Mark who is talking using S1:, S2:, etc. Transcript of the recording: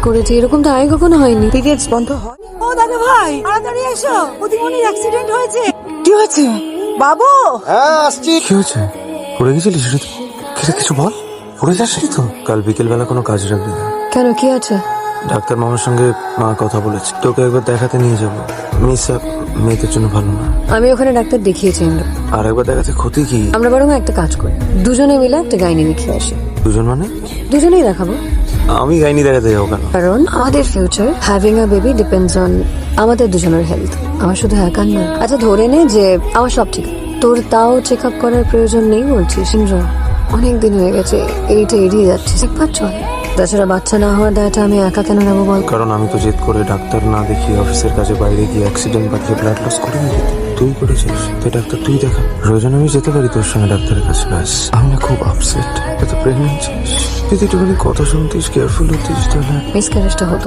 S1: করেছি, এরকম তো আগে কখনো হয়নি।
S2: পিরিয়ডস বন্ধ হয়?
S3: ও দাদা ভাই তাড়াতাড়ি এসো, বুদ্ধিমনির অ্যাক্সিডেন্ট হয়েছে।
S2: কি হয়েছে বাবু?
S4: হ্যাঁ আসছি।
S5: কি হয়েছে? পড়ে গেছিলিস? কিছু বল। পড়ে যাসনি তো? কাল বিকেল বেলা কোনো কাজ রাখবি না।
S1: কেন, কি আছে?
S5: ডাক্তার মামার সঙ্গে মা কথা বলেছে, তোকে একবার দেখাতে নিয়ে যাবো। মিস মেয়েদের জন্য ভালো না।
S1: আমি ওখানে ডাক্তার দেখিয়েছি ইন্দ্র।
S5: আর একবার দেখাতে ক্ষতি কি?
S1: আমরা বরং একটা কাজ করি, দুজনে মিলে একটা গাইনি দেখিয়ে আসি।
S5: দুজন মানে?
S1: দুজনেই দেখাবো,
S5: আমি গাইনি দেখাতে যাবো কেন?
S1: কারণ আমাদের future having a baby depends on আমাদের দুজনের হেলথ, আমার শুধু একার না। আচ্ছা ধরে নে যে আমার সব ঠিক, তোর তাও চেক আপ করার প্রয়োজন নেই বলছিস ইন্দ্র? অনেক দিন হয়ে গেছে, এইটা এড়িয়ে যাচ্ছিস, একবার চল। তাছাড়া বাচ্চা না হওয়ার দায়টা আমি একা কেন নেবো বল?
S5: কারণ আমি তো জেদ করে ডাক্তার না দেখিয়ে অফিসের কাজে বাইরে গিয়ে অ্যাক্সিডেন্ট বাঁধিয়ে ব্লাড লস করে দিতে। তুই করেছিস, তুই ডাক্তার তুই দেখা। প্রয়োজন আমি যেতে পারি তোর সঙ্গে ডাক্তারের কাছে। ব্যাস, আমি না খুব আপসেট। এত প্রেগনেন্ট ছিস, যদি একটুখানি কথা শুনতিস, কেয়ারফুল হতিস তাহলে।
S1: মিসক্যারেজটা হতো